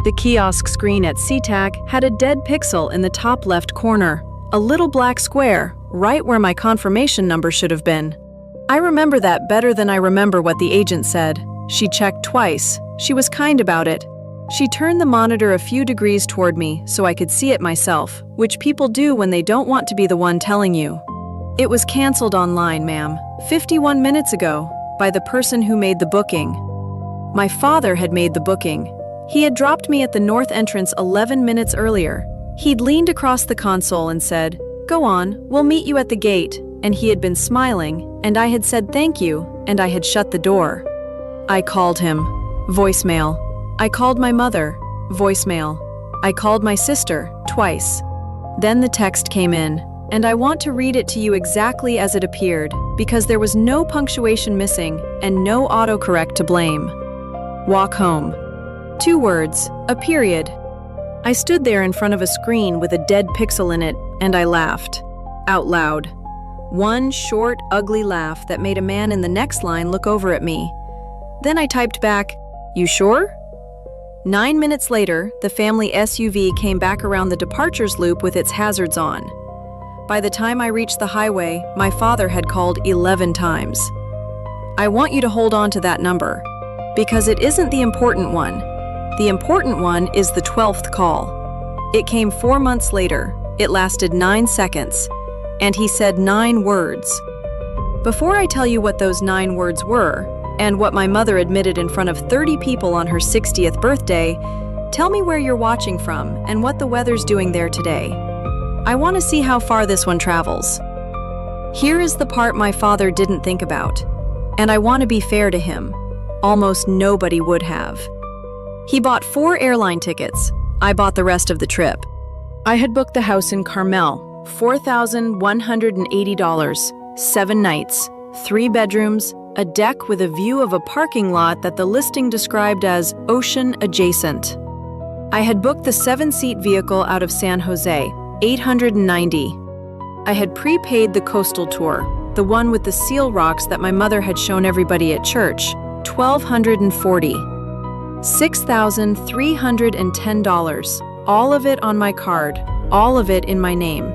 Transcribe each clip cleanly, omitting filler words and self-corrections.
The kiosk screen at SeaTac had a dead pixel in the top left corner, a little black square, right where my confirmation number should have been. I remember that better than I remember what the agent said. She checked twice. She was kind about it. She turned the monitor a few degrees toward me so I could see it myself, which people do when they don't want to be the one telling you. It was canceled online, ma'am, 51 minutes ago, by the person who made the booking. My father had made the booking. He had dropped me at the north entrance 11 minutes earlier. He'd leaned across the console and said, "Go on, we'll meet you at the gate," and he had been smiling, and I had said thank you, and I had shut the door. I called him. Voicemail. I called my mother. Voicemail. I called my sister, twice. Then the text came in, and I want to read it to you exactly as it appeared, because there was no punctuation missing and no autocorrect to blame. Walk home. 2 words, a period. I stood there in front of a screen with a dead pixel in it, and I laughed. Out loud. One short, ugly laugh that made a man in the next line look over at me. Then I typed back, "You sure?" 9 minutes later, the family SUV came back around the departures loop with its hazards on. By the time I reached the highway, my father had called 11 times. I want you to hold on to that number, because it isn't the important one. The important one is the 12th call. It came 4 months later. It lasted 9 seconds, and he said 9 words. Before I tell you what those 9 words were, and what my mother admitted in front of 30 people on her 60th birthday, tell me where you're watching from and what the weather's doing there today. I want to see how far this one travels. Here is the part my father didn't think about, and I want to be fair to him. Almost nobody would have. He bought 4 airline tickets. I bought the rest of the trip. I had booked the house in Carmel, $4,180, 7 nights, 3 bedrooms, a deck with a view of a parking lot that the listing described as ocean adjacent. I had booked the 7-seat vehicle out of San Jose, $890. I had prepaid the coastal tour, the one with the seal rocks that my mother had shown everybody at church, $1,240. $6,310, all of it on my card, all of it in my name.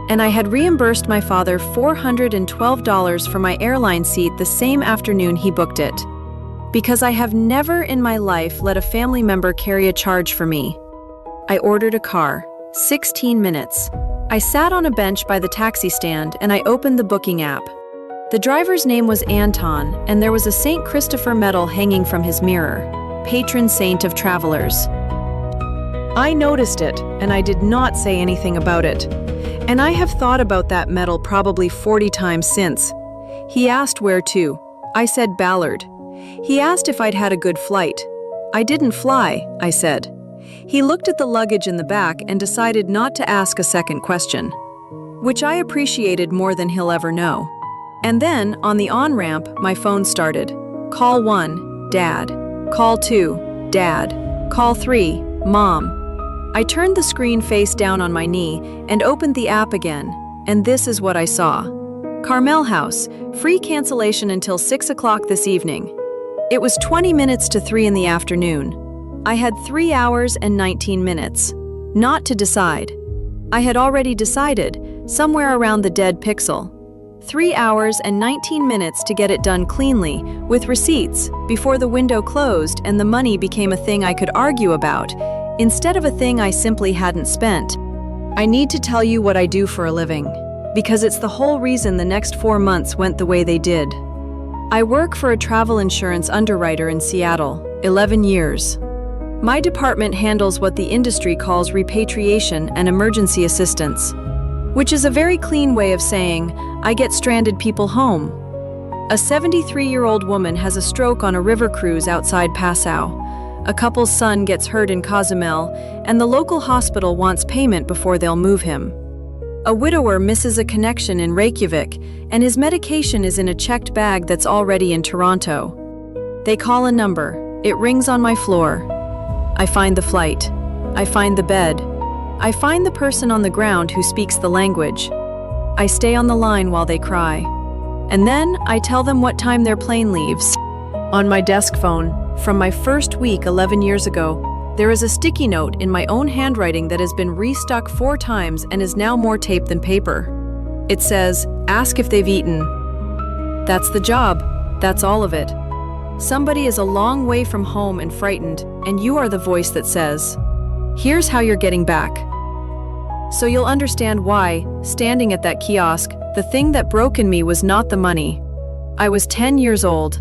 And I had reimbursed my father $412 for my airline seat the same afternoon he booked it. Because I have never in my life let a family member carry a charge for me. I ordered a car, 16 minutes. I sat on a bench by the taxi stand and I opened the booking app. The driver's name was Anton, and there was a St. Christopher medal hanging from his mirror, patron saint of travelers. I noticed it, and I did not say anything about it. And I have thought about that medal probably 40 times since. He asked where to. I said Ballard. He asked if I'd had a good flight. I didn't fly, I said. He looked at the luggage in the back and decided not to ask a second question, which I appreciated more than he'll ever know. And then, on the on-ramp, my phone started. Call 1, Dad. Call 2, Dad. Call 3, Mom. I turned the screen face down on my knee and opened the app again, and this is what I saw. Carmel House, free cancellation until 6 o'clock this evening. It was 20 minutes to 3 in the afternoon. I had 3 hours and 19 minutes. Not to decide. I had already decided, somewhere around the dead pixel. 3 hours and 19 minutes to get it done cleanly, with receipts, before the window closed and the money became a thing I could argue about, instead of a thing I simply hadn't spent. I need to tell you what I do for a living, because it's the whole reason the next 4 months went the way they did. I work for a travel insurance underwriter in Seattle, 11 years. My department handles what the industry calls repatriation and emergency assistance, which is a very clean way of saying, I get stranded people home. A 73-year-old woman has a stroke on a river cruise outside Passau. A couple's son gets hurt in Cozumel, and the local hospital wants payment before they'll move him. A widower misses a connection in Reykjavik, and his medication is in a checked bag that's already in Toronto. They call a number. It rings on my floor. I find the flight. I find the bed. I find the person on the ground who speaks the language. I stay on the line while they cry. And then I tell them what time their plane leaves. On my desk phone, from my first week 11 years ago, There is a sticky note in my own handwriting that has been restuck 4 times and is now more tape than paper. It says, "Ask if they've eaten." That's the job. That's all of it. Somebody is a long way from home and frightened, and you are the voice that says, "Here's how you're getting back." So you'll understand why, standing at that kiosk, the thing that broke in me was not the money. I was 10 years old.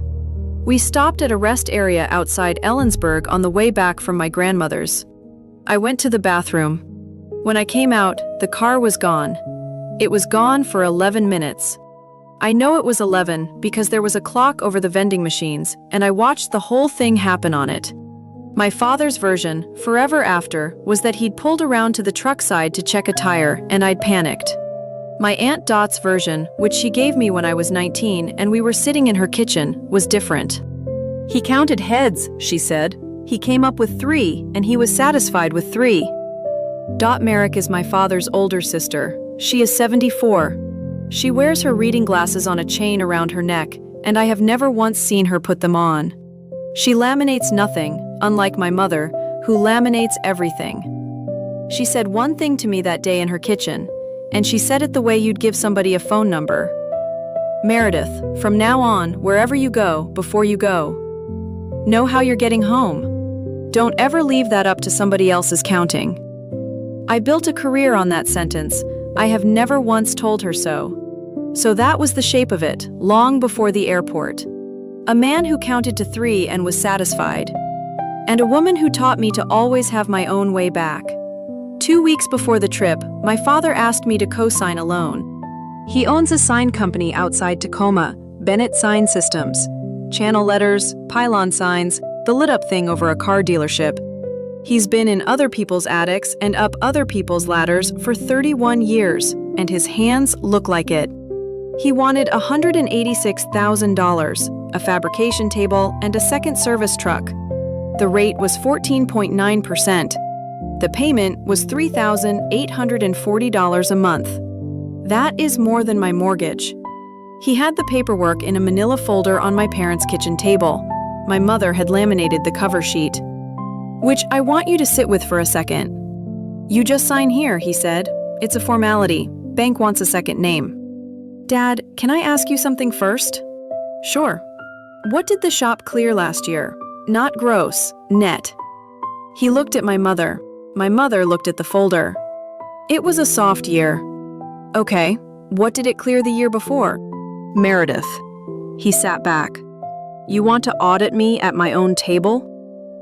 We stopped at a rest area outside Ellensburg on the way back from my grandmother's. I went to the bathroom. When I came out, the car was gone. It was gone for 11 minutes. I know it was 11 because there was a clock over the vending machines, and I watched the whole thing happen on it. My father's version, forever after, was that he'd pulled around to the truck side to check a tire, and I'd panicked. My Aunt Dot's version, which she gave me when I was 19 and we were sitting in her kitchen, was different. "He counted heads," she said. "He came up with 3, and he was satisfied with 3. Dot Merrick is my father's older sister. She is 74. She wears her reading glasses on a chain around her neck, and I have never once seen her put them on. She laminates nothing, unlike my mother, who laminates everything. She said one thing to me that day in her kitchen, and she said it the way you'd give somebody a phone number. "Meredith, from now on, wherever you go, before you go, know how you're getting home. Don't ever leave that up to somebody else's counting." I built a career on that sentence. I have never once told her so. So that was the shape of it, long before the airport. A man who counted to 3 and was satisfied. And a woman who taught me to always have my own way back. 2 weeks before the trip, my father asked me to co-sign a loan. He owns a sign company outside Tacoma, Bennett Sign Systems. Channel letters, pylon signs, the lit-up thing over a car dealership. He's been in other people's attics and up other people's ladders for 31 years, and his hands look like it. He wanted $186,000, a fabrication table, and a second service truck. The rate was 14.9%. The payment was $3,840 a month. That is more than my mortgage. He had the paperwork in a manila folder on my parents' kitchen table. My mother had laminated the cover sheet. "Which I want you to sit with for a second. You just sign here," he said. "It's a formality. Bank wants a second name." "Dad, can I ask you something first?" "Sure." "What did the shop clear last year? Not gross, net." He looked at my mother. My mother looked at the folder. "It was a soft year." "Okay, what did it clear the year before?" "Meredith." He sat back. "You want to audit me at my own table?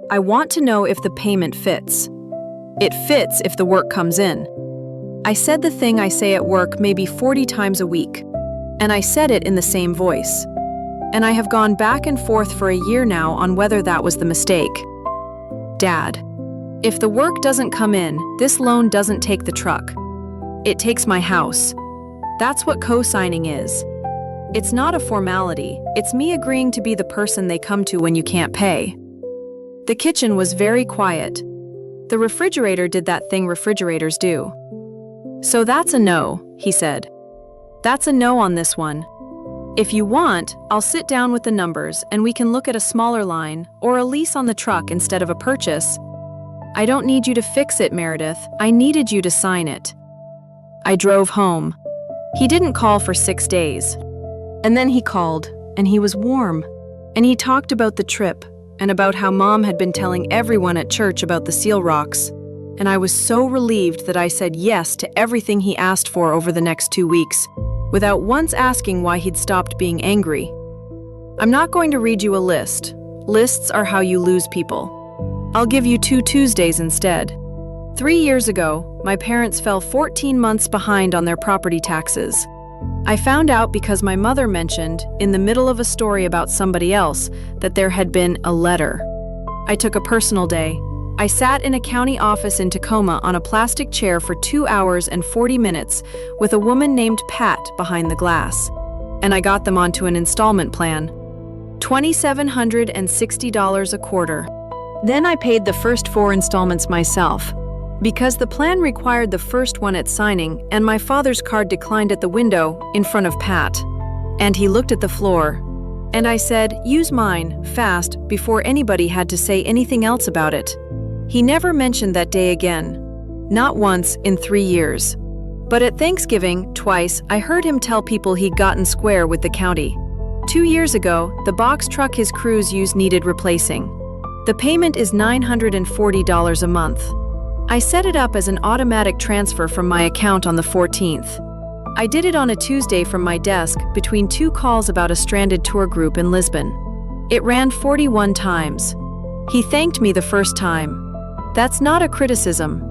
I want to know if the payment fits. It fits if the work comes in." I said the thing I say at work maybe 40 times a week, and I said it in the same voice. And I have gone back and forth for a year now on whether that was the mistake. "Dad, if the work doesn't come in, this loan doesn't take the truck. It takes my house. That's what co-signing is. It's not a formality, it's me agreeing to be the person they come to when you can't pay." The kitchen was very quiet. The refrigerator did that thing refrigerators do. "So that's a no," he said. "That's a no on this one. If you want, I'll sit down with the numbers and we can look at a smaller line or a lease on the truck instead of a purchase. I don't need you to fix it, Meredith. I needed you to sign it." I drove home. He didn't call for 6 days. And then he called, and he was warm. And he talked about the trip and about how Mom had been telling everyone at church about the seal rocks. And I was so relieved that I said yes to everything he asked for over the next 2 weeks, without once asking why he'd stopped being angry. I'm not going to read you a list. Lists are how you lose people. I'll give you 2 Tuesdays instead. 3 years ago, my parents fell 14 months behind on their property taxes. I found out because my mother mentioned, in the middle of a story about somebody else, that there had been a letter. I took a personal day. I sat in a county office in Tacoma on a plastic chair for 2 hours and 40 minutes with a woman named Pat behind the glass. And I got them onto an installment plan. $2,760 a quarter. Then I paid the first 4 installments myself, because the plan required the first one at signing and my father's card declined at the window in front of Pat. And he looked at the floor. And I said, "Use mine, fast," before anybody had to say anything else about it. He never mentioned that day again. Not once in 3 years. But at Thanksgiving, twice, I heard him tell people he'd gotten square with the county. 2 years ago, the box truck his crews used needed replacing. The payment is $940 a month. I set it up as an automatic transfer from my account on the 14th. I did it on a Tuesday from my desk between 2 calls about a stranded tour group in Lisbon. It ran 41 times. He thanked me the first time. That's not a criticism.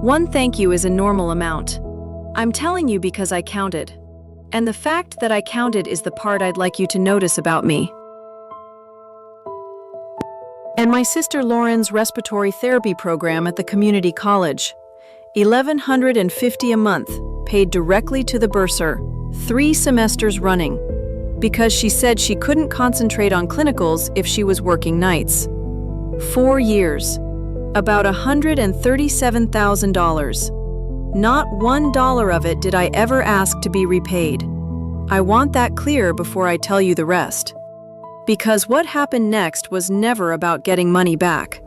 1 thank you is a normal amount. I'm telling you because I counted. And the fact that I counted is the part I'd like you to notice about me. And my sister Lauren's respiratory therapy program at the community college. $1,150 a month, paid directly to the bursar, 3 semesters running, because she said she couldn't concentrate on clinicals if she was working nights. 4 years. About $137,000. Not $1 of it did I ever ask to be repaid. I want that clear before I tell you the rest. Because what happened next was never about getting money back.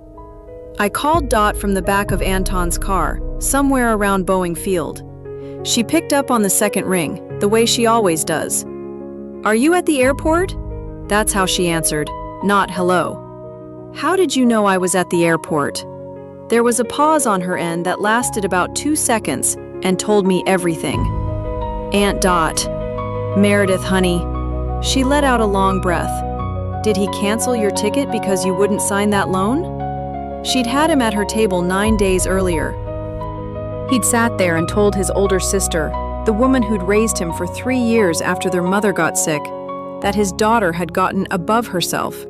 I called Dot from the back of Anton's car, somewhere around Boeing Field. She picked up on the second ring, the way she always does. "Are you at the airport?" That's how she answered, not hello. "How did you know I was at the airport?" There was a pause on her end that lasted about 2 seconds and told me everything. "Aunt Dot." "Meredith, honey." She let out a long breath. "Did he cancel your ticket because you wouldn't sign that loan?" She'd had him at her table 9 days earlier. He'd sat there and told his older sister, the woman who'd raised him for 3 years after their mother got sick, that his daughter had gotten above herself.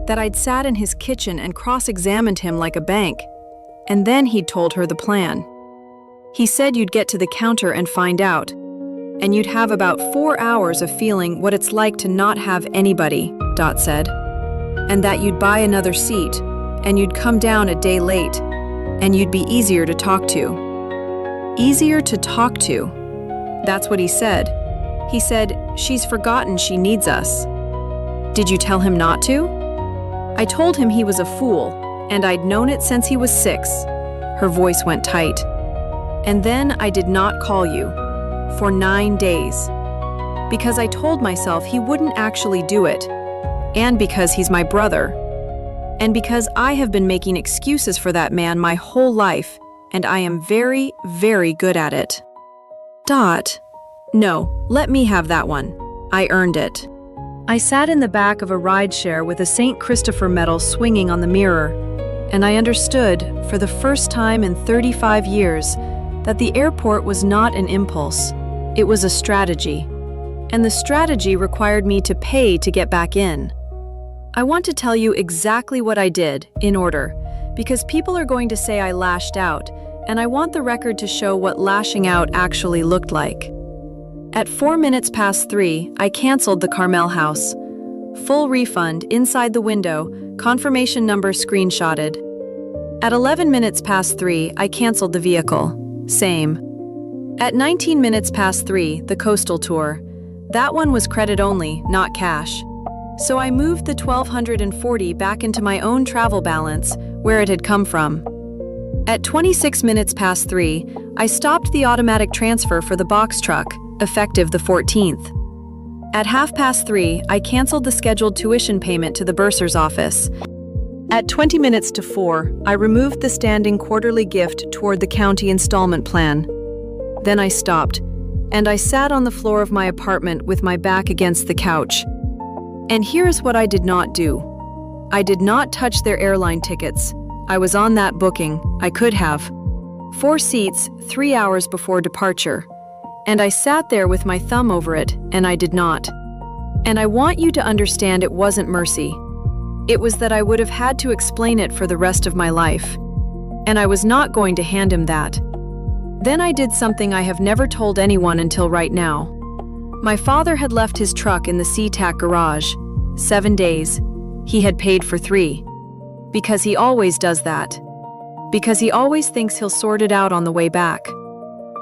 That I'd sat in his kitchen and cross-examined him like a bank. And then he'd told her the plan. He said you'd get to the counter and find out. And you'd have about 4 hours of feeling what it's like to not have anybody, Dot said. And that you'd buy another seat, and you'd come down a day late, and you'd be easier to talk to. Easier to talk to. That's what he said. He said, "She's forgotten she needs us." Did you tell him not to? I told him he was a fool, and I'd known it since he was 6. Her voice went tight. And then I did not call you. For 9 days. Because I told myself he wouldn't actually do it. And because he's my brother. And because I have been making excuses for that man my whole life, and I am very, very good at it. Dot. No, let me have that one. I earned it. I sat in the back of a rideshare with a St. Christopher medal swinging on the mirror, and I understood, for the first time in 35 years, that the airport was not an impulse. It was a strategy. And the strategy required me to pay to get back in. I want to tell you exactly what I did, in order, because people are going to say I lashed out, and I want the record to show what lashing out actually looked like. At 4 minutes past 3, I canceled the Carmel house. Full refund, inside the window, confirmation number screenshotted. At 11 minutes past 3, I canceled the vehicle. Same. At 19 minutes past 3, the coastal tour. That one was credit only, not cash. So I moved the $1,240 back into my own travel balance, where it had come from. At 26 minutes past 3, I stopped the automatic transfer for the box truck, effective the 14th. At 3:30, I canceled the scheduled tuition payment to the bursar's office. At 20 minutes to 4, I removed the standing quarterly gift toward the county installment plan. Then I stopped, and I sat on the floor of my apartment with my back against the couch. And here's what I did not do. I did not touch their airline tickets. I was on that booking. I could have. 4 seats, 3 hours before departure. And I sat there with my thumb over it, and I did not. And I want you to understand it wasn't mercy. It was that I would have had to explain it for the rest of my life. And I was not going to hand him that. Then I did something I have never told anyone until right now. My father had left his truck in the SeaTac garage. 7 days. He had paid for 3. Because he always does that. Because he always thinks he'll sort it out on the way back.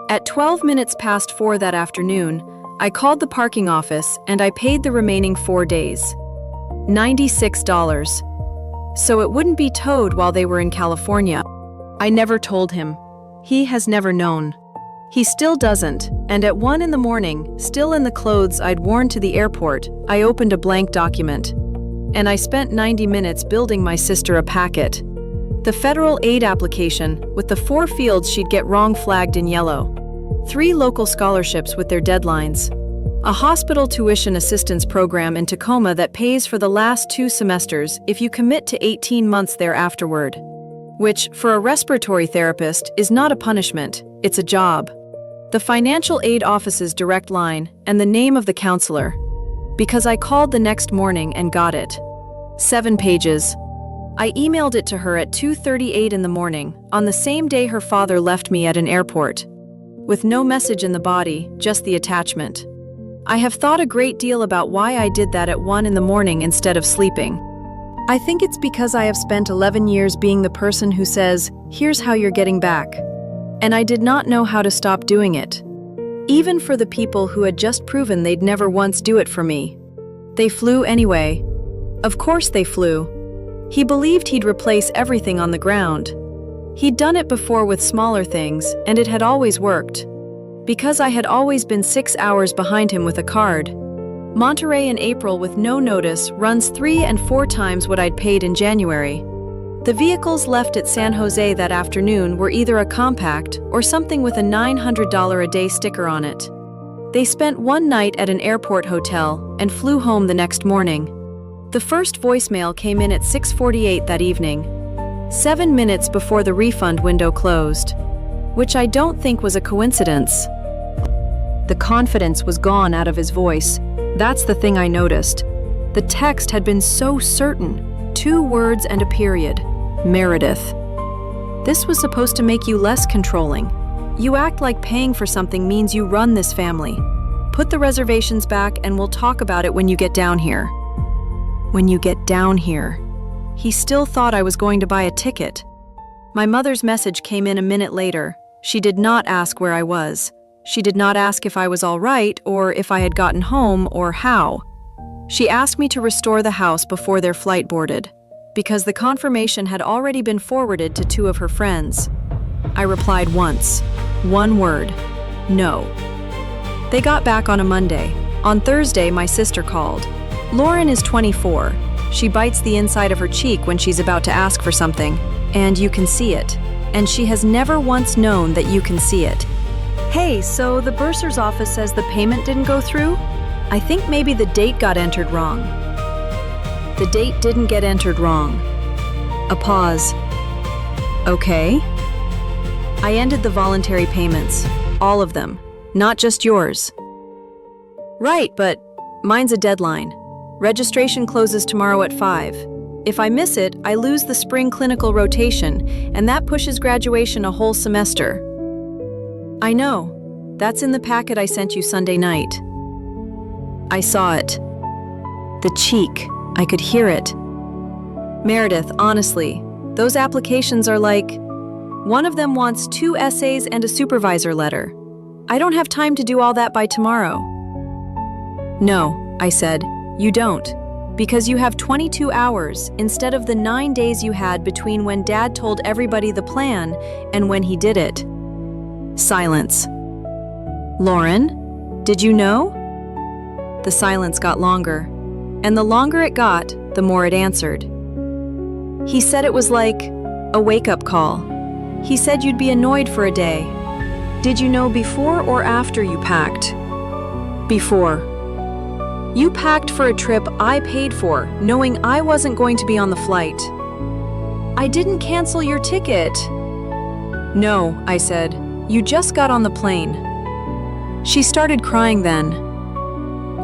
At 12 minutes past 4 that afternoon, I called the parking office and I paid the remaining 4 days. $96. so it wouldn't be towed while they were in California. I never told him. He has never known. He still doesn't, and at 1 in the morning, still in the clothes I'd worn to the airport, I opened a blank document. And I spent 90 minutes building my sister a packet. The federal aid application, with the 4 fields she'd get wrong flagged in yellow. 3 local scholarships with their deadlines. A hospital tuition assistance program in Tacoma that pays for the last 2 semesters if you commit to 18 months there afterward. Which, for a respiratory therapist, is not a punishment, it's a job. The financial aid office's direct line and the name of the counselor. Because I called the next morning and got it. 7 pages. I emailed it to her at 2:38 in the morning, on the same day her father left me at an airport. With no message in the body, just the attachment. I have thought a great deal about why I did that at 1 in the morning instead of sleeping. I think it's because I have spent 11 years being the person who says, "Here's how you're getting back." And I did not know how to stop doing it. Even for the people who had just proven they'd never once do it for me. They flew anyway. Of course they flew. He believed he'd replace everything on the ground. He'd done it before with smaller things, and it had always worked. Because I had always been 6 hours behind him with a card. Monterey in April with no notice runs 3 and 4 times what I'd paid in January. The vehicles left at San Jose that afternoon were either a compact or something with a $900 a day sticker on it. They spent 1 night at an airport hotel and flew home the next morning. The first voicemail came in at 6:48 that evening, 7 minutes before the refund window closed, which I don't think was a coincidence. The confidence was gone out of his voice. That's the thing I noticed. The text had been so certain. 2 words and a period. Meredith. This was supposed to make you less controlling. You act like paying for something means you run this family. Put the reservations back and we'll talk about it when you get down here. When you get down here. He still thought I was going to buy a ticket. My mother's message came in a minute later. She did not ask where I was. She did not ask if I was all right or if I had gotten home or how. She asked me to restore the house before their flight boarded, because the confirmation had already been forwarded to 2 of her friends. I replied once. 1 word. No. They got back on a Monday. On Thursday, my sister called. Lauren is 24. She bites the inside of her cheek when she's about to ask for something, and you can see it. And she has never once known that you can see it. Hey, so the bursar's office says the payment didn't go through? I think maybe the date got entered wrong. The date didn't get entered wrong. A pause. Okay. I ended the voluntary payments. All of them. Not just yours. Right, but mine's a deadline. Registration closes tomorrow at 5. If I miss it, I lose the spring clinical rotation, and that pushes graduation a whole semester. I know. That's in the packet I sent you Sunday night. I saw it. The cheek. I could hear it. Meredith, honestly, those applications are like... One of them wants 2 essays and a supervisor letter. I don't have time to do all that by tomorrow. No, I said, you don't. Because you have 22 hours instead of the 9 days you had between when Dad told everybody the plan and when he did it. Silence. Lauren, did you know? The silence got longer, and the longer it got, the more it answered. He said it was like a wake-up call. He said you'd be annoyed for a day. Did you know before or after you packed? Before. You packed for a trip I paid for, knowing I wasn't going to be on the flight. I didn't cancel your ticket. No, I said. You just got on the plane. She started crying then.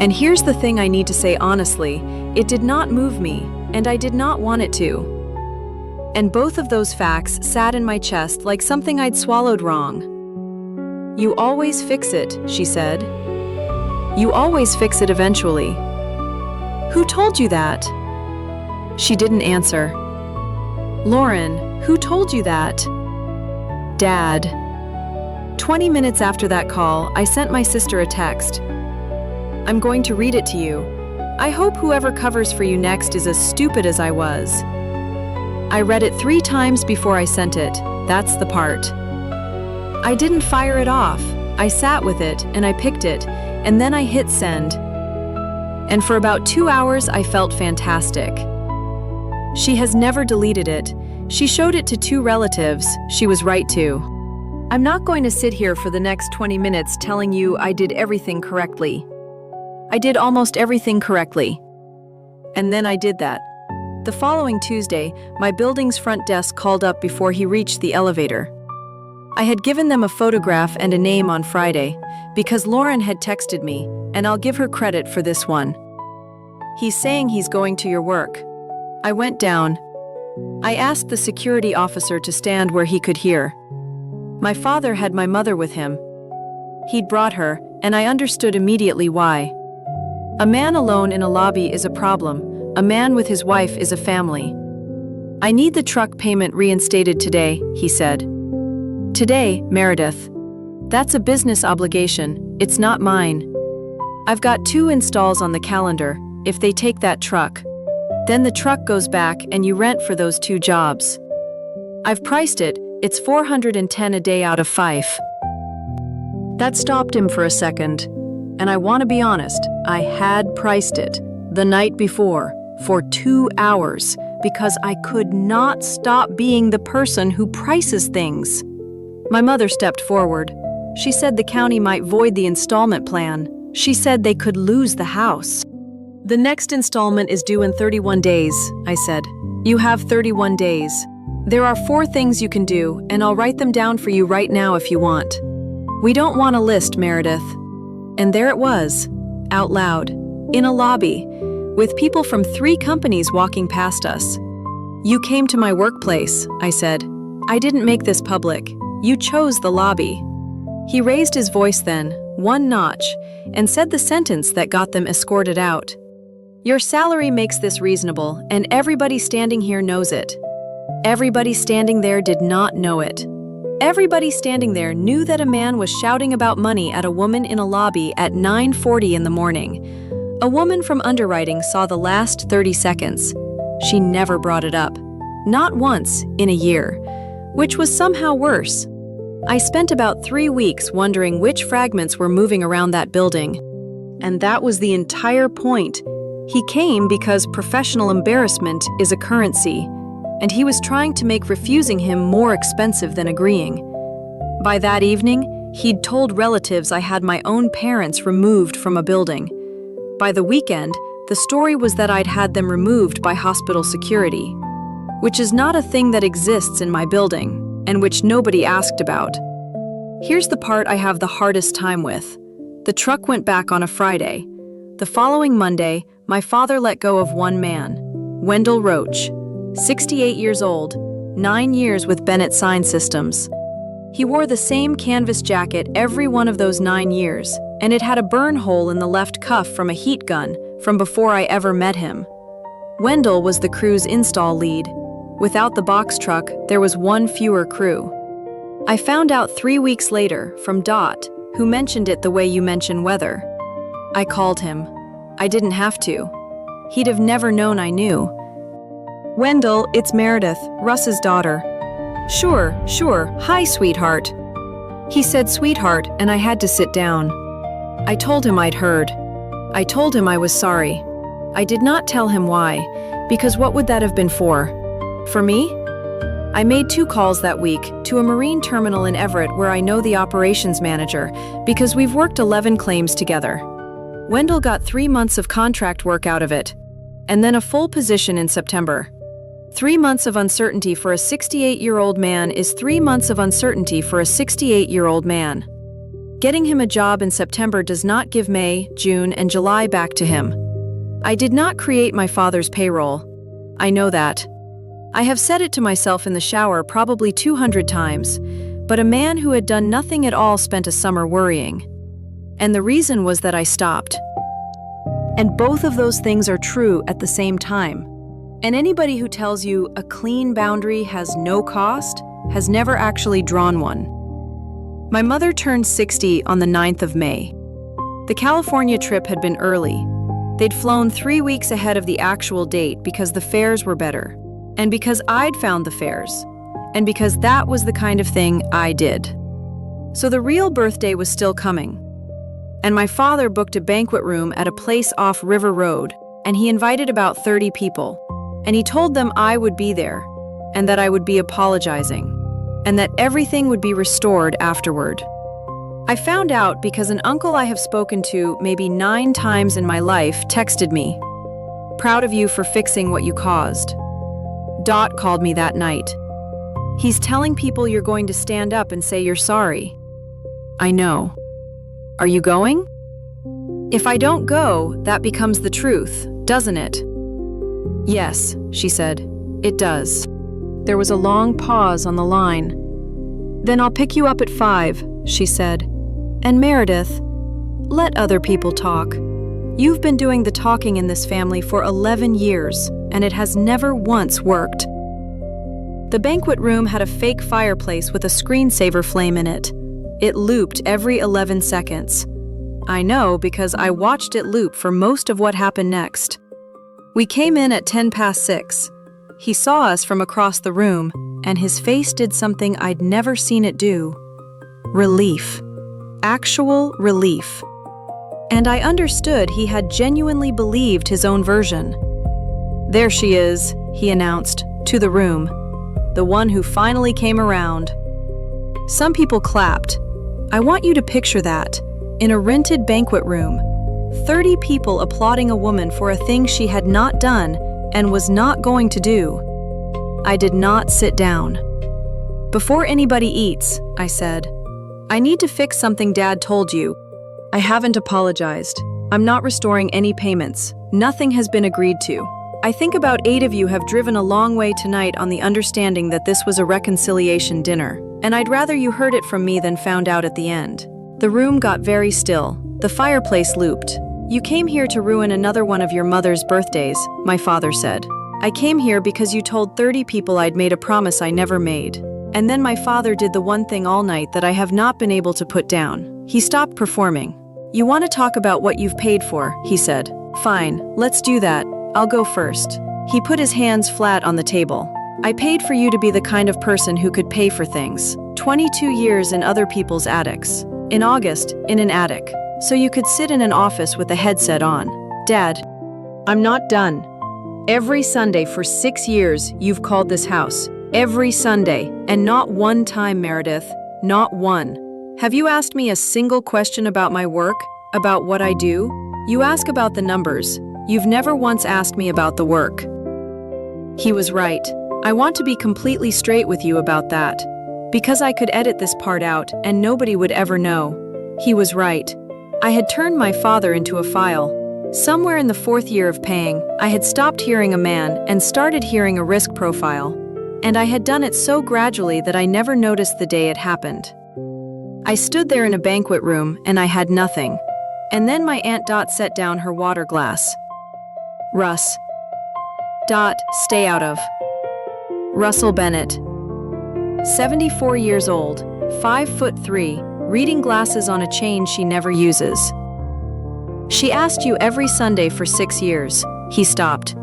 And here's the thing I need to say honestly, it did not move me, and I did not want it to. And both of those facts sat in my chest like something I'd swallowed wrong. You always fix it, she said. You always fix it eventually. Who told you that? She didn't answer. Lauren, who told you that? Dad. 20 minutes after that call, I sent my sister a text. I'm going to read it to you. I hope whoever covers for you next is as stupid as I was. I read it 3 times before I sent it. That's the part. I didn't fire it off. I sat with it, and I picked it, and then I hit send. And for about 2 hours, I felt fantastic. She has never deleted it. She showed it to 2 relatives. She was right to. I'm not going to sit here for the next 20 minutes telling you I did everything correctly. I did almost everything correctly. And then I did that. The following Tuesday, my building's front desk called up before he reached the elevator. I had given them a photograph and a name on Friday, because Lauren had texted me, and I'll give her credit for this one. He's saying he's going to your work. I went down. I asked the security officer to stand where he could hear. My father had my mother with him. He'd brought her, and I understood immediately why. A man alone in a lobby is a problem. A man with his wife is a family. I need the truck payment reinstated today, he said. Today, Meredith. That's a business obligation. It's not mine. I've got 2 installs on the calendar. If they take that truck, then the truck goes back and you rent for those 2 jobs. I've priced it. It's $410 a day out of 5. That stopped him for a second. And I want to be honest, I had priced it the night before for 2 hours because I could not stop being the person who prices things. My mother stepped forward. She said the county might void the installment plan. She said they could lose the house. The next installment is due in 31 days, I said. You have 31 days. There are 4 things you can do, and I'll write them down for you right now if you want. We don't want a list, Meredith. And there it was, out loud, in a lobby, with people from 3 companies walking past us. You came to my workplace, I said. I didn't make this public. You chose the lobby. He raised his voice then, 1 notch, and said the sentence that got them escorted out. Your salary makes this reasonable, and everybody standing here knows it. Everybody standing there did not know it. Everybody standing there knew that a man was shouting about money at a woman in a lobby at 9:40 in the morning. A woman from underwriting saw the last 30 seconds. She never brought it up. Not once in a year, which was somehow worse. I spent about 3 weeks wondering which fragments were moving around that building. And that was the entire point. He came because professional embarrassment is a currency, and he was trying to make refusing him more expensive than agreeing. By that evening, he'd told relatives I had my own parents removed from a building. By the weekend, the story was that I'd had them removed by hospital security, which is not a thing that exists in my building, and which nobody asked about. Here's the part I have the hardest time with. The truck went back on a Friday. The following Monday, my father let go of 1 man, Wendell Roach, 68 years old, 9 years with Bennett Sign Systems. He wore the same canvas jacket every one of those 9 years, and it had a burn hole in the left cuff from a heat gun from before I ever met him. Wendell was the crew's install lead. Without the box truck, there was 1 fewer crew. I found out 3 weeks later from Dot, who mentioned it the way you mention weather. I called him. I didn't have to. He'd have never known I knew. Wendell, it's Meredith, Russ's daughter. Sure. Hi, sweetheart. He said sweetheart, and I had to sit down. I told him I'd heard. I told him I was sorry. I did not tell him why, because what would that have been for? For me? I made 2 calls that week to a marine terminal in Everett where I know the operations manager because we've worked 11 claims together. Wendell got 3 months of contract work out of it, and then a full position in September. 3 months of uncertainty for a 68-year-old man is 3 months of uncertainty for a 68-year-old man. Getting him a job in September does not give May, June, and July back to him. I did not create my father's payroll. I know that. I have said it to myself in the shower probably 200 times, but a man who had done nothing at all spent a summer worrying. And the reason was that I stopped. And both of those things are true at the same time. And anybody who tells you a clean boundary has no cost has never actually drawn one. My mother turned 60 on the 9th of May. The California trip had been early. They'd flown 3 weeks ahead of the actual date because the fares were better. and because I'd found the fares, and because that was the kind of thing I did. So the real birthday was still coming. And my father booked a banquet room at a place off River Road, and he invited about 30 people. And he told them I would be there, and that I would be apologizing, and that everything would be restored afterward. I found out because an uncle I have spoken to maybe 9 times in my life texted me, "Proud of you for fixing what you caused." Dot called me that night. "He's telling people you're going to stand up and say you're sorry." I know. Are you going? If I don't go, that becomes the truth, doesn't it? Yes, she said. It does. There was a long pause on the line. Then I'll pick you up at 5, she said. And Meredith, let other people talk. You've been doing the talking in this family for 11 years, and it has never once worked. The banquet room had a fake fireplace with a screensaver flame in it. It looped every 11 seconds. I know because I watched it loop for most of what happened next. We came in at 6:10. He saw us from across the room, and his face did something I'd never seen it do. Relief. Actual relief. And I understood he had genuinely believed his own version. "There she is," he announced, to the room. "The one who finally came around." Some people clapped. I want you to picture that. In a rented banquet room, 30 people applauding a woman for a thing she had not done and was not going to do. I did not sit down. "Before anybody eats," I said, "I need to fix something Dad told you. I haven't apologized. I'm not restoring any payments. Nothing has been agreed to. I think about 8 of you have driven a long way tonight on the understanding that this was a reconciliation dinner, and I'd rather you heard it from me than found out at the end." The room got very still. The fireplace looped. "You came here to ruin another one of your mother's birthdays," my father said. "I came here because you told 30 people I'd made a promise I never made." And then my father did the one thing all night that I have not been able to put down. He stopped performing. "You want to talk about what you've paid for," he said. "Fine, let's do that. I'll go first." He put his hands flat on the table. "I paid for you to be the kind of person who could pay for things. 22 years in other people's attics. In August, in an attic. So you could sit in an office with a headset on. Dad, I'm not done. Every Sunday for 6 years, you've called this house. Every Sunday, and not one time, Meredith, not one. Have you asked me a single question about my work, about what I do? You ask about the numbers. You've never once asked me about the work." He was right. I want to be completely straight with you about that. Because I could edit this part out and nobody would ever know. He was right. I had turned my father into a file. Somewhere in the 4th year of paying, I had stopped hearing a man and started hearing a risk profile. And I had done it so gradually that I never noticed the day it happened. I stood there in a banquet room and I had nothing. And then my Aunt Dot set down her water glass. "Russ." Dot, stay out of. Russell Bennett. 74 years old, 5'3", reading glasses on a chain she never uses. "She asked you every Sunday for 6 years. He stopped.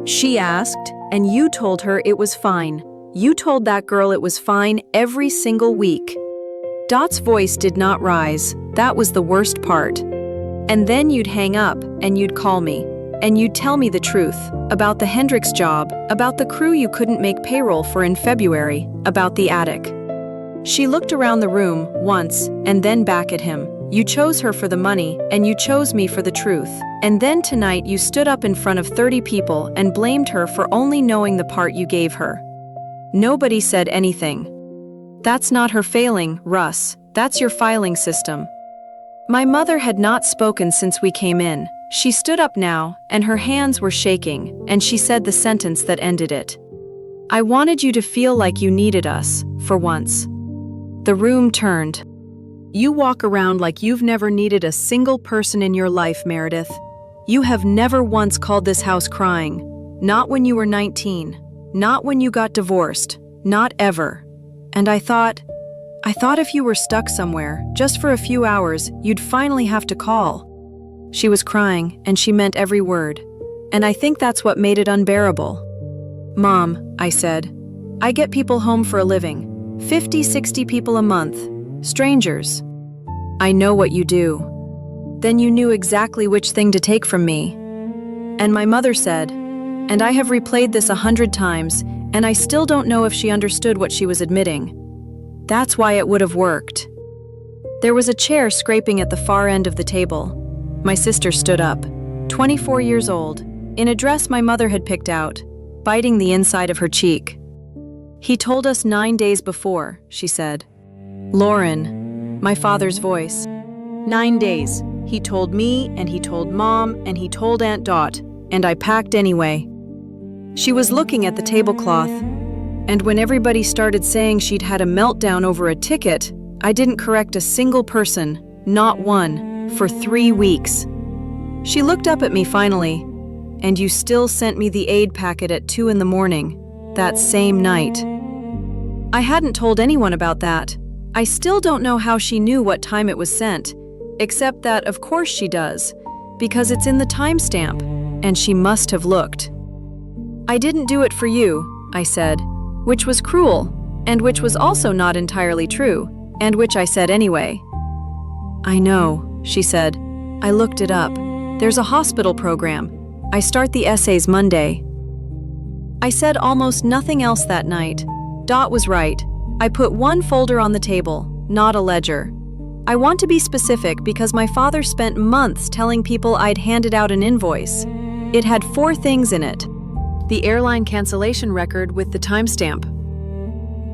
"She asked, and you told her it was fine. You told that girl it was fine every single week." Dot's voice did not rise. That was the worst part. "And then you'd hang up, and you'd call me. And you'd tell me the truth, about the Hendricks job, about the crew you couldn't make payroll for in February, about the attic." She looked around the room, once, and then back at him. "You chose her for the money, and you chose me for the truth. And then tonight you stood up in front of 30 people and blamed her for only knowing the part you gave her. Nobody said anything. That's not her failing, Russ. That's your filing system." My mother had not spoken since we came in. She stood up now, and her hands were shaking, and she said the sentence that ended it. "I wanted you to feel like you needed us, for once." The room turned. "You walk around like you've never needed a single person in your life, Meredith. You have never once called this house crying. Not when you were 19. Not when you got divorced. Not ever. And I thought if you were stuck somewhere, just for a few hours, you'd finally have to call." She was crying, and she meant every word. And I think that's what made it unbearable. "Mom," I said, "I get people home for a living. 50, 60 people a month. Strangers." "I know what you do." "Then you knew exactly which thing to take from me." And my mother said, and I have replayed this 100 times, and I still don't know if she understood what she was admitting. "That's why it would have worked." There was a chair scraping at the far end of the table. My sister stood up, 24 years old, in a dress my mother had picked out, biting the inside of her cheek. "He told us 9 days before," she said. "Lauren," my father's voice. "9 days. He told me, and he told Mom, and he told Aunt Dot, and I packed anyway." She was looking at the tablecloth, and when everybody started saying she'd had a meltdown over a ticket, I didn't correct a single person, not one, for 3 weeks. She looked up at me finally, "And you still sent me the aid packet at 2 in the morning, that same night." I hadn't told anyone about that. I still don't know how she knew what time it was sent, except that of course she does, because it's in the timestamp, and she must have looked. "I didn't do it for you," I said, which was cruel, and which was also not entirely true, and which I said anyway. "I know," she said. "I looked it up. There's a hospital program. I start the essays Monday." I said almost nothing else that night. Dot was right. I put one folder on the table, not a ledger. I want to be specific because my father spent months telling people I'd handed out an invoice. It had 4 things in it: the airline cancellation record with the timestamp,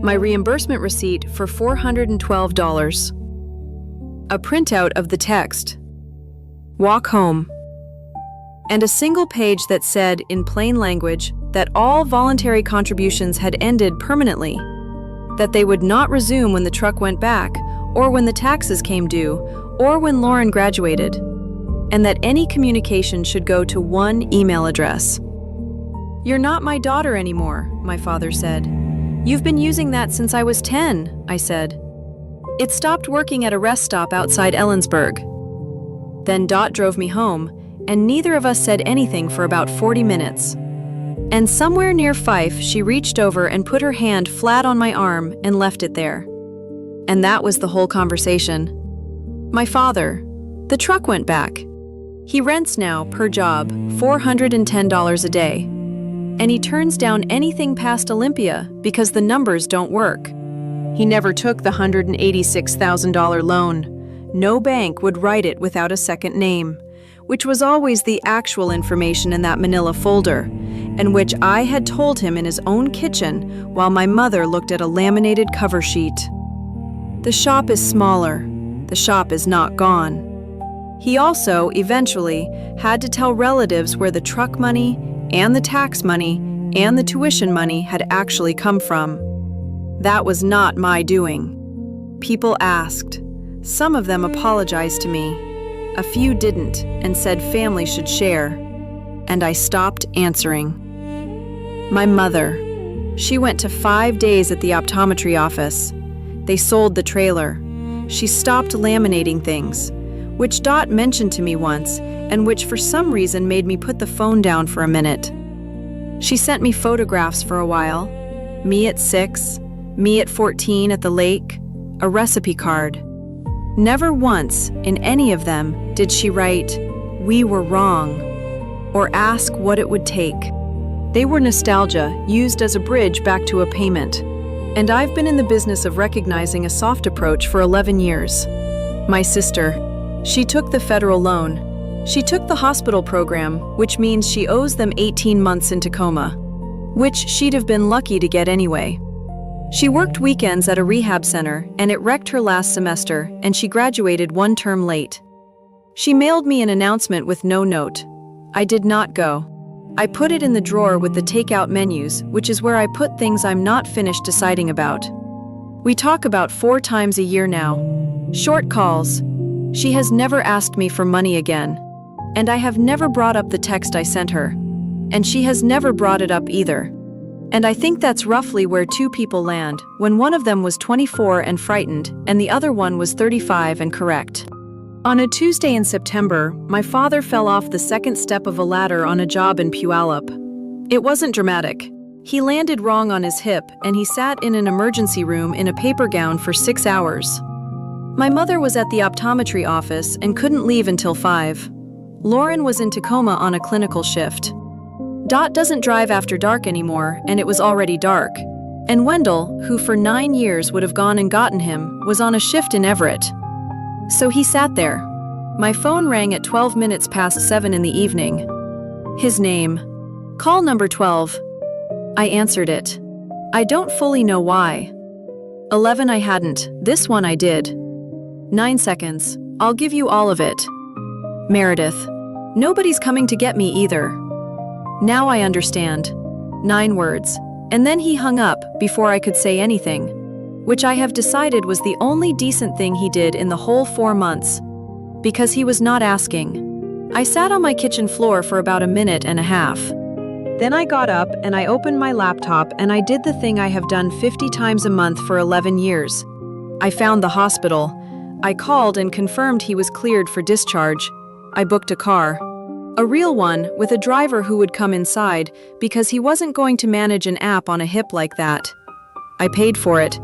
my reimbursement receipt for $412, a printout of the text, "Walk home," and a single page that said, in plain language, that all voluntary contributions had ended permanently, that they would not resume when the truck went back, or when the taxes came due, or when Lauren graduated, and that any communication should go to one email address. "You're not my daughter anymore," my father said. "You've been using that since I was 10, I said. "It stopped working at a rest stop outside Ellensburg." Then Dot drove me home, and neither of us said anything for about 40 minutes. And somewhere near Fife, she reached over and put her hand flat on my arm and left it there. And that was the whole conversation. My father, the truck went back. He rents now, per job, $410 a day. And he turns down anything past Olympia because the numbers don't work. He never took the $186,000 loan. No bank would write it without a second name, which was always the actual information in that manila folder, and which I had told him in his own kitchen while my mother looked at a laminated cover sheet. The shop is smaller. The shop is not gone. He also, eventually, had to tell relatives where the truck money and the tax money and the tuition money had actually come from. That was not my doing. People asked. Some of them apologized to me. A few didn't and said family should share. And I stopped answering. My mother. She went to 5 days at the optometry office. They sold the trailer. She stopped laminating things, which Dot mentioned to me once, and which for some reason made me put the phone down for a minute. She sent me photographs for a while. Me at 6, me at 14 at the lake, a recipe card. Never once, in any of them, did she write, "We were wrong," or ask what it would take. They were nostalgia used as a bridge back to a payment. And I've been in the business of recognizing a soft approach for 11 years. My sister, she took the federal loan. She took the hospital program, which means she owes them 18 months in Tacoma, which she'd have been lucky to get anyway. She worked weekends at a rehab center, and it wrecked her last semester, and she graduated 1 term late. She mailed me an announcement with no note. I did not go. I put it in the drawer with the takeout menus, which is where I put things I'm not finished deciding about. We talk about 4 times a year now. Short calls. She has never asked me for money again. And I have never brought up the text I sent her. And she has never brought it up either. And I think that's roughly where 2 people land, when one of them was 24 and frightened, and the other one was 35 and correct. On a Tuesday in September, my father fell off the 2nd step of a ladder on a job in Puyallup. It wasn't dramatic. He landed wrong on his hip, and he sat in an emergency room in a paper gown for 6 hours. My mother was at the optometry office and couldn't leave until 5. Lauren was in Tacoma on a clinical shift. Dot doesn't drive after dark anymore, and it was already dark. And Wendell, who for 9 years would have gone and gotten him, was on a shift in Everett. So he sat there. My phone rang at 12 minutes past 7 in the evening. His name. Call number 12. I answered it. I don't fully know why. 11 I hadn't, this one I did. 9 seconds, I'll give you all of it. Meredith. Nobody's coming to get me either. Now I understand. 9 words. And then he hung up before I could say anything, which I have decided was the only decent thing he did in the whole 4 months, because he was not asking. I sat on my kitchen floor for about a minute and a half. Then I got up and I opened my laptop and I did the thing I have done 50 times a month for 11 years. I found the hospital. I called and confirmed he was cleared for discharge. I booked a car. A real one, with a driver who would come inside, because he wasn't going to manage an app on a hip like that. I paid for it.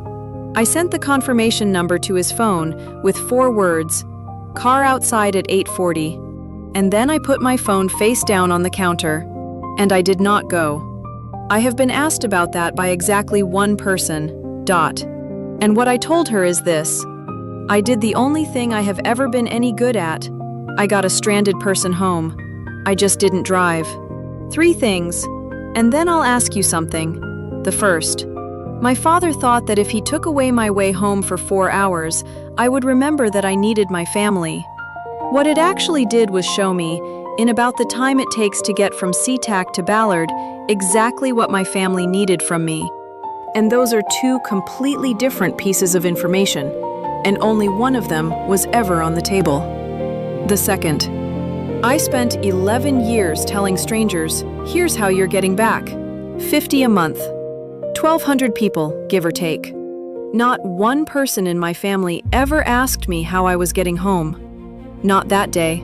I sent the confirmation number to his phone with 4 words, car outside at 8:40. And then I put my phone face down on the counter. And I did not go. I have been asked about that by exactly one person, Dot. And what I told her is this. I did the only thing I have ever been any good at. I got a stranded person home. I just didn't drive. 3 things. And then I'll ask you something. The first. My father thought that if he took away my way home for 4 hours, I would remember that I needed my family. What it actually did was show me, in about the time it takes to get from SeaTac to Ballard, exactly what my family needed from me. And those are 2 completely different pieces of information, and only one of them was ever on the table. The second. I spent 11 years telling strangers, here's how you're getting back. 50 a month. 1,200 people, give or take. Not one person in my family ever asked me how I was getting home. Not that day.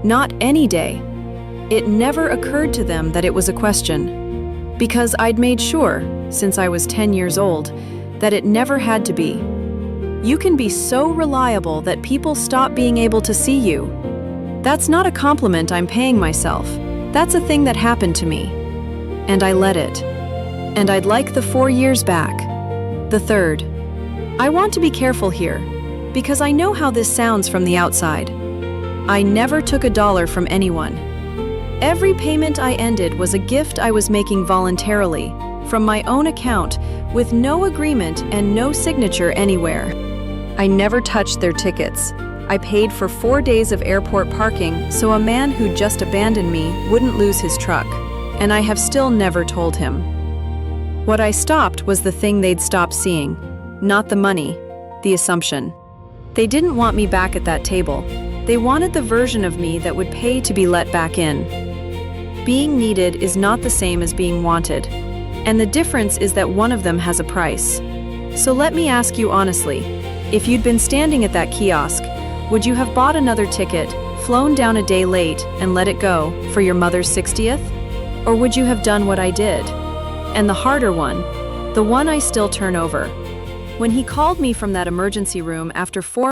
Not any day. It never occurred to them that it was a question. Because I'd made sure, since I was 10 years old, that it never had to be. You can be so reliable that people stop being able to see you. That's not a compliment I'm paying myself. That's a thing that happened to me. And I let it. And I'd like the 4 years back. The third. I want to be careful here, because I know how this sounds from the outside. I never took $1 from anyone. Every payment I ended was a gift I was making voluntarily, from my own account, with no agreement and no signature anywhere. I never touched their tickets. I paid for 4 days of airport parking so a man who just abandoned me wouldn't lose his truck, and I have still never told him. What I stopped was the thing they'd stopped seeing, not the money, the assumption. They didn't want me back at that table. They wanted the version of me that would pay to be let back in. Being needed is not the same as being wanted, and the difference is that one of them has a price. So let me ask you honestly, if you'd been standing at that kiosk, would you have bought another ticket, flown down a day late, and let it go for your mother's 60th? Or would you have done what I did? And the harder one, the one I still turn over. When he called me from that emergency room after 4